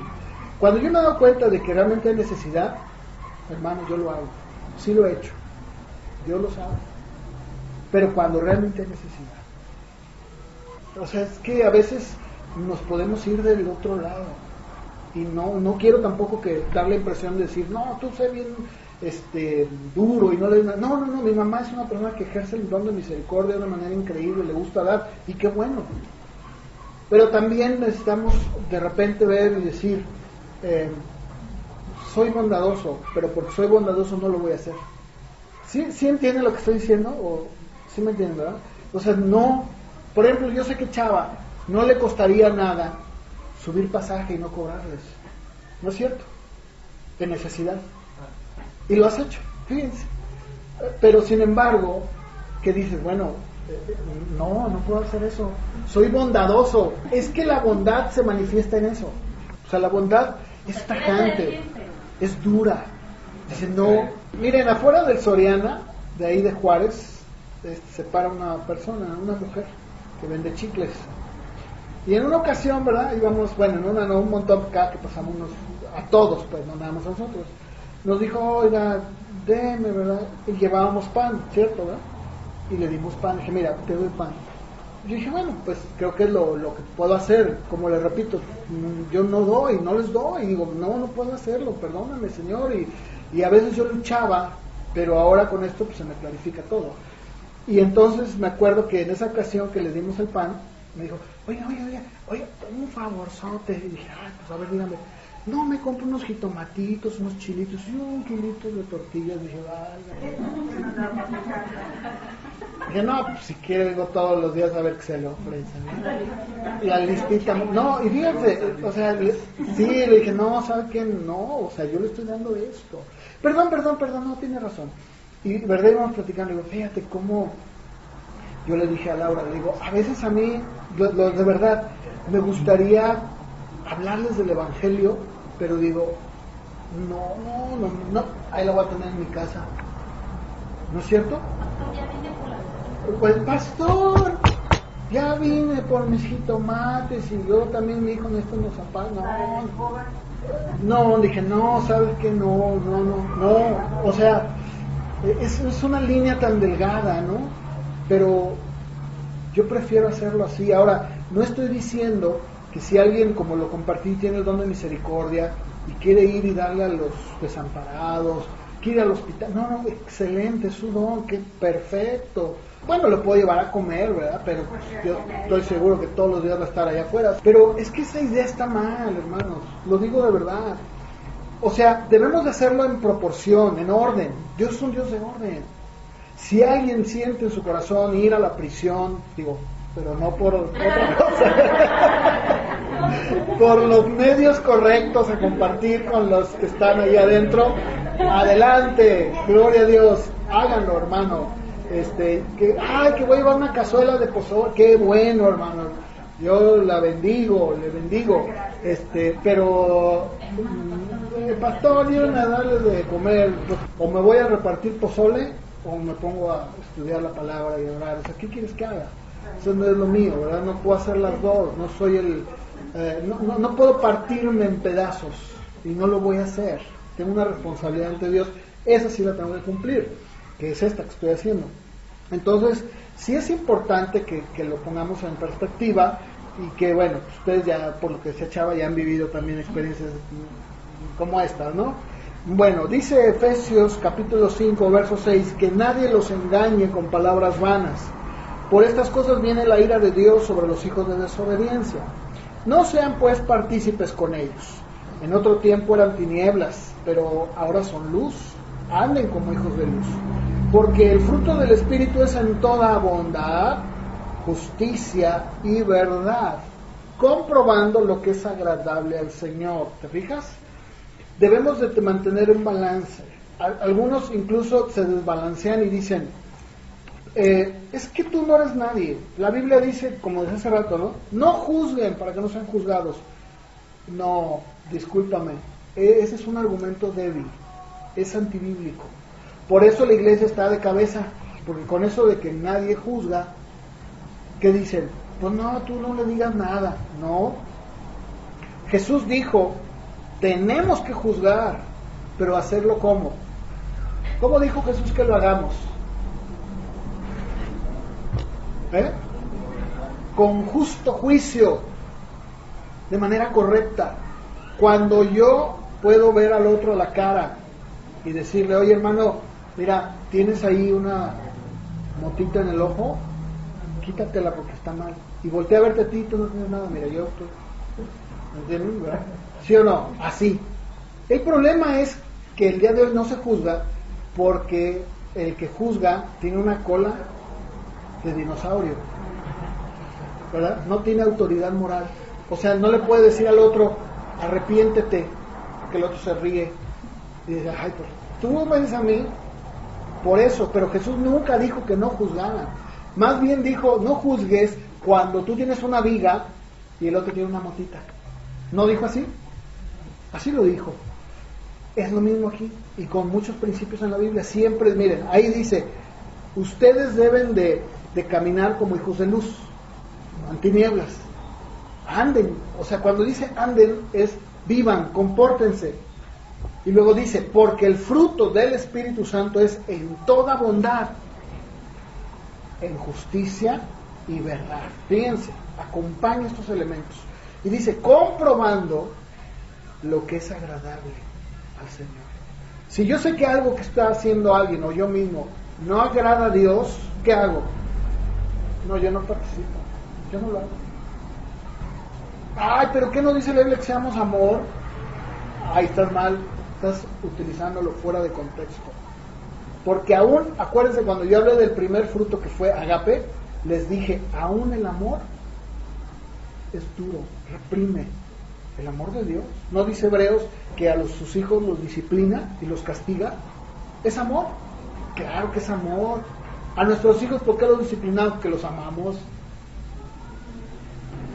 cuando yo me he dado cuenta de que realmente hay necesidad, hermano, yo lo hago, sí lo he hecho, Dios lo sabe, pero cuando realmente hay necesidad, o sea, es que a veces nos podemos ir del otro lado, y no quiero tampoco que dar la impresión de decir, no, tú sé bien duro y no le... No, mi mamá es una persona que ejerce el don de misericordia de una manera increíble, le gusta dar, y qué bueno. Pero también necesitamos de repente ver y decir, soy bondadoso, pero porque soy bondadoso no lo voy a hacer. ¿Sí entienden lo que estoy diciendo? ¿O sí me entienden, verdad? O sea, no, por ejemplo, yo sé que Chava no le costaría nada subir pasaje y no cobrarles, ¿no es cierto? De necesidad. Y lo has hecho, fíjense. Pero sin embargo, ¿qué dices? Bueno, no puedo hacer eso. Soy bondadoso. Es que la bondad se manifiesta en eso. O sea, la bondad es tajante, es dura. Dice, no. Miren, afuera del Soriana, de ahí de Juárez, se para una persona, una mujer, que vende chicles. Y en una ocasión, ¿verdad? Íbamos, bueno, un montón acá que pasamos a todos, pues, no nada más a nosotros. Nos dijo, oiga, deme, ¿verdad? Y llevábamos pan, ¿cierto, verdad? Y le dimos pan, dije, mira, te doy pan. yo dije, bueno, pues creo que es lo que puedo hacer. Como les repito, yo no doy, no les doy. Y digo, no puedo hacerlo, perdóname, Señor. Y a veces yo luchaba, pero ahora con esto pues se me clarifica todo. Y entonces me acuerdo que en esa ocasión que le dimos el pan, me dijo, oye, un favorzote. Y dije, ay, pues a ver, dígame. No, me compro unos jitomatitos, unos chilitos y un kilito de tortillas. Dije, vaya. Dije, no, pues si quiere vengo todos los días a ver qué se le ofrece, ¿no? La listita, no, y fíjense, o sea, sí, le dije, no, ¿sabe qué? No, o sea, yo le estoy dando esto. Perdón, no, tiene razón. Y verdad íbamos platicando, digo, fíjate cómo, yo le dije a Laura, le digo, a veces a mí, de verdad, me gustaría hablarles del Evangelio, pero digo, no, ahí la voy a tener en mi casa. ¿No es cierto? Pues pastor, ya vine por mis jitomates y yo también mi hijo necesita unos zapatos. No, dije, no, ¿sabes qué? No, o sea, es una línea tan delgada, ¿no? Pero yo prefiero hacerlo así. Ahora, no estoy diciendo que si alguien, como lo compartí, tiene el don de misericordia y quiere ir y darle a los desamparados, quiere ir al hospital, no, excelente, es su don, qué perfecto. Bueno, lo puedo llevar a comer, ¿verdad? Pero yo estoy seguro que todos los días va a estar allá afuera. Pero es que esa idea está mal, hermanos, lo digo de verdad. O sea, debemos de hacerlo en proporción, en orden. Dios es un Dios de orden. Si alguien siente en su corazón ir a la prisión, digo, pero no por otra cosa, por los medios correctos a compartir con los que están ahí adentro, adelante, gloria a Dios, háganlo, hermano. Que voy a llevar una cazuela de pozole, qué bueno, hermano, yo le bendigo, pero el pastor iban a darles de comer, pues, o me voy a repartir pozole o me pongo a estudiar la palabra y orar. O sea, ¿qué quieres que haga? Eso no es lo mío, ¿verdad? No puedo hacer las dos, no soy no puedo partirme en pedazos y no lo voy a hacer. Tengo una responsabilidad ante Dios, esa sí la tengo que cumplir, que es esta que estoy haciendo. Entonces, sí es importante que lo pongamos en perspectiva y que, bueno, ustedes ya, por lo que se echaba, ya han vivido también experiencias como estas, ¿no? Bueno, dice Efesios capítulo 5, verso 6, que nadie los engañe con palabras vanas. Por estas cosas viene la ira de Dios sobre los hijos de desobediencia. No sean pues partícipes con ellos. En otro tiempo eran tinieblas, pero ahora son luz. Anden como hijos de luz. Porque el fruto del Espíritu es en toda bondad, justicia y verdad, comprobando lo que es agradable al Señor. ¿Te fijas? Debemos de mantener un balance. Algunos incluso se desbalancean y dicen, es que tú no eres nadie. La Biblia dice, como decía hace rato, ¿no? No juzguen para que no sean juzgados. No, discúlpame, ese es un argumento débil, es antibíblico. Por eso la iglesia está de cabeza, porque con eso de que nadie juzga, ¿qué dicen? Pues no, tú no le digas nada. No, Jesús dijo, tenemos que juzgar, pero hacerlo ¿cómo? ¿Cómo dijo Jesús que lo hagamos? Con justo juicio, de manera correcta. Cuando yo puedo ver al otro a la cara y decirle, oye hermano, mira, tienes ahí una motita en el ojo, quítatela porque está mal. Y voltea a verte a ti, tú no tienes nada, mira, yo estoy... ¿Entienden, verdad? ¿Sí o no? Así. El problema es que el día de hoy no se juzga porque el que juzga tiene una cola de dinosaurio, ¿verdad? No tiene autoridad moral. O sea, no le puede decir al otro, arrepiéntete, que el otro se ríe y dice, ay, pues tú me dices a mí por eso, pero Jesús nunca dijo que no juzgaran. Más bien dijo, no juzgues cuando tú tienes una viga y el otro tiene una motita. ¿No dijo así? Así lo dijo. Es lo mismo aquí y con muchos principios en la Biblia. Siempre, miren, ahí dice, ustedes deben de caminar como hijos de luz, en tinieblas. Anden, o sea, cuando dice anden es vivan, compórtense. Y luego dice, porque el fruto del Espíritu Santo es en toda bondad, en justicia y verdad. Fíjense, acompaña estos elementos. Y dice, comprobando lo que es agradable al Señor. Si yo sé que algo que está haciendo alguien o yo mismo no agrada a Dios, ¿qué hago? No, yo no participo, yo no lo hago. Ay, pero ¿qué no dice la Biblia que seamos amor? Ay, estás mal, estás utilizándolo fuera de contexto. Porque aún, acuérdense, cuando yo hablé del primer fruto que fue agape, les dije, aún el amor es duro, reprime. El amor de Dios. ¿No dice Hebreos que a sus hijos los disciplina y los castiga? ¿Es amor? Claro que es amor. A nuestros hijos, ¿por qué los disciplinamos? Porque los amamos.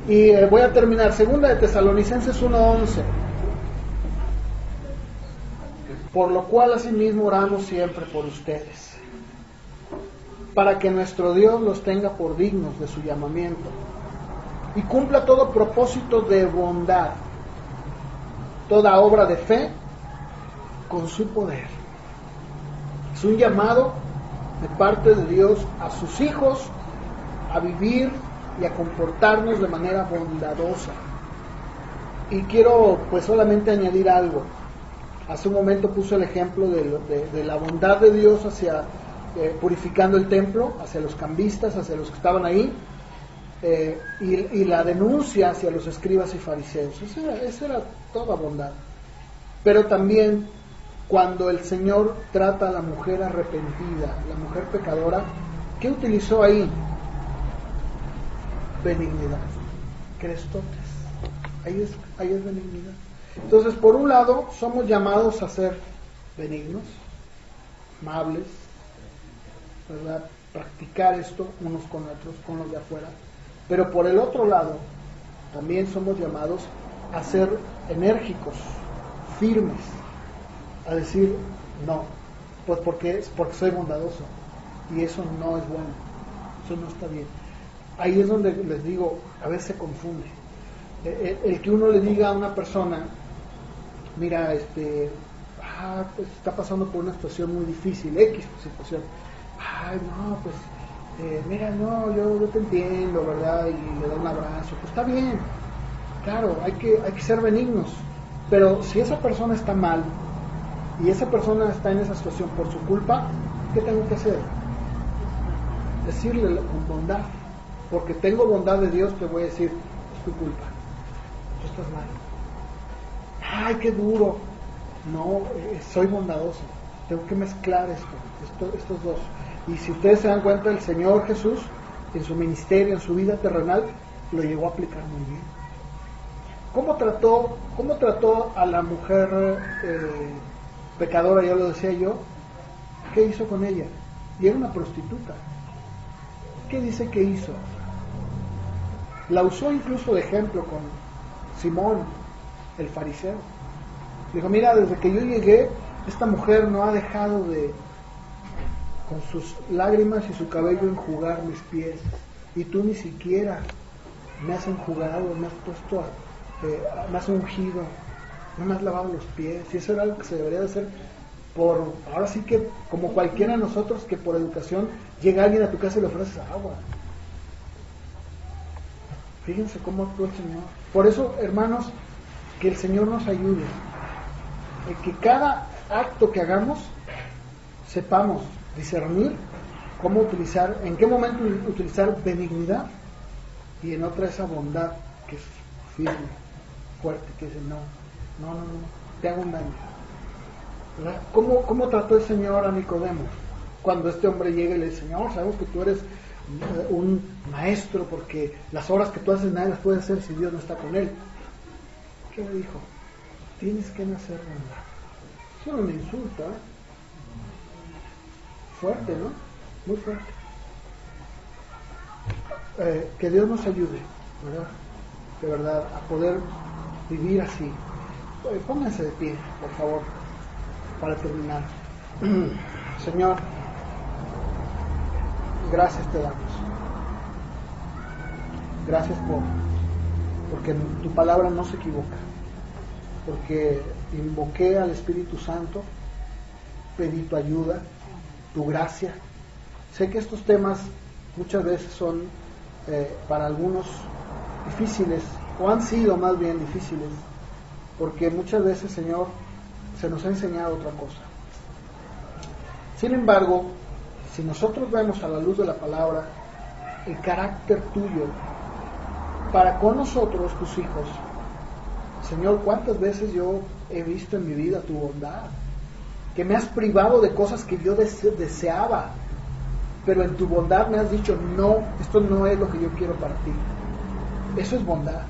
Y voy a terminar. Segunda de Tesalonicenses 1:11. Por lo cual asimismo oramos siempre por ustedes, para que nuestro Dios los tenga por dignos de su llamamiento y cumpla todo propósito de bondad, toda obra de fe con su poder. Es un llamado de parte de Dios a sus hijos a vivir y a comportarnos de manera bondadosa. Y quiero pues solamente añadir algo. Hace un momento puse el ejemplo de la bondad de Dios hacia purificando el templo, hacia los cambistas, hacia los que estaban ahí, y la denuncia hacia los escribas y fariseos. Esa era toda bondad. Pero también cuando el Señor trata a la mujer arrepentida, la mujer pecadora, ¿qué utilizó ahí? Benignidad, crestotes. Ahí es benignidad. Entonces, por un lado, somos llamados a ser benignos, amables, ¿verdad? Practicar esto unos con otros, con los de afuera. Pero por el otro lado, también somos llamados a ser enérgicos, firmes, a decir no, pues porque soy bondadoso, y eso no es bueno, eso no está bien. Ahí es donde les digo, a veces se confunde. El que uno le diga a una persona, mira, pues está pasando por una situación muy difícil, X situación, ay, no, pues, mira, no, yo te entiendo, ¿verdad? Y le da un abrazo, pues está bien, claro, hay que ser benignos, pero si esa persona está mal, y esa persona está en esa situación por su culpa, ¿qué tengo que hacer? Decirle con bondad, porque tengo bondad de Dios, te voy a decir, es tu culpa, tú estás mal. Ay, qué duro. No, soy bondadoso. Tengo que mezclar estos dos. Y si ustedes se dan cuenta, el Señor Jesús, en su ministerio, en su vida terrenal, lo llegó a aplicar muy bien. ¿Cómo trató a la mujer pecadora? Ya lo decía yo. ¿Qué hizo con ella? Y era una prostituta. ¿Qué dice que hizo? La usó incluso de ejemplo con Simón, el fariseo. Dijo, mira, desde que yo llegué, esta mujer no ha dejado de, con sus lágrimas y su cabello, enjugar mis pies, y tú ni siquiera me has enjugado, me has puesto, me has ungido, no me has lavado los pies. Y eso era algo que se debería de hacer ahora sí que como cualquiera de nosotros, que por educación llega alguien a tu casa y le ofreces agua. Fíjense cómo actuó el Señor. Por eso, hermanos, que el Señor nos ayude, que cada acto que hagamos sepamos discernir cómo utilizar, en qué momento utilizar benignidad, y en otra esa bondad que es firme, fuerte, que dice no, te hago un daño. ¿Verdad? ¿Cómo trató el Señor a Nicodemo? Cuando este hombre llega y le dice, Señor, sabemos que tú eres un maestro, porque las obras que tú haces nadie las puede hacer si Dios no está con él. ¿Qué le dijo? Tienes que nacer bondad. Eso no me insulta, ¿eh? Fuerte, ¿no? Muy fuerte. Que Dios nos ayude, ¿verdad? De verdad, a poder vivir así. Pónganse de pie, por favor, para terminar. Señor, gracias te damos. Gracias porque tu palabra no se equivoca. Porque invoqué al Espíritu Santo, pedí tu ayuda, tu gracia. Sé que estos temas muchas veces son para algunos difíciles, o han sido más bien difíciles, porque muchas veces, Señor, se nos ha enseñado otra cosa. Sin embargo, si nosotros vemos a la luz de la palabra el carácter tuyo para con nosotros, tus hijos, Señor, ¿cuántas veces yo he visto en mi vida tu bondad? Que me has privado de cosas que yo deseaba, pero en tu bondad me has dicho, no, esto no es lo que yo quiero para ti. Eso es bondad.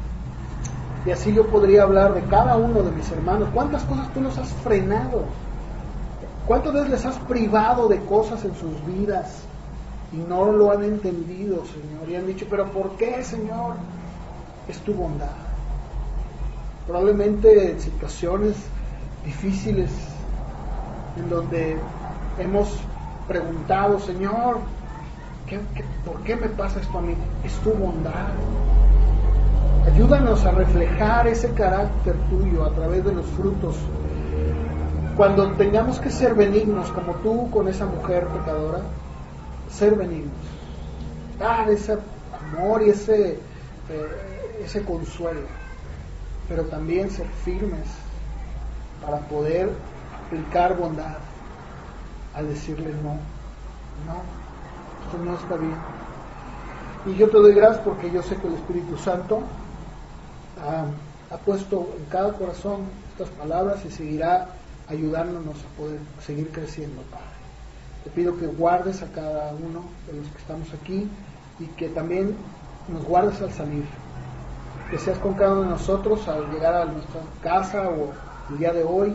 Y así yo podría hablar de cada uno de mis hermanos. ¿Cuántas cosas tú los has frenado? ¿Cuántas veces les has privado de cosas en sus vidas y no lo han entendido, Señor? Y han dicho, ¿pero por qué, Señor? Es tu bondad. Probablemente en situaciones difíciles en donde hemos preguntado, Señor, ¿por qué me pasa esto a mí? Es tu bondad. Ayúdanos a reflejar ese carácter tuyo a través de los frutos. Cuando tengamos que ser benignos, como tú con esa mujer pecadora, ser benignos. Dar ese amor y ese consuelo. Pero también ser firmes para poder aplicar bondad al decirle no, esto no está bien. Y yo te doy gracias porque yo sé que el Espíritu Santo ha puesto en cada corazón estas palabras y seguirá ayudándonos a poder seguir creciendo, Padre. Te pido que guardes a cada uno de los que estamos aquí y que también nos guardes al salir. Que seas con cada uno de nosotros al llegar a nuestra casa o el día de hoy,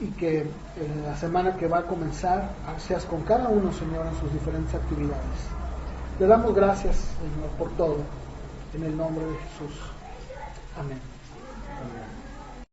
y que en la semana que va a comenzar seas con cada uno, Señor, en sus diferentes actividades. Te damos gracias, Señor, por todo, en el nombre de Jesús. Amén.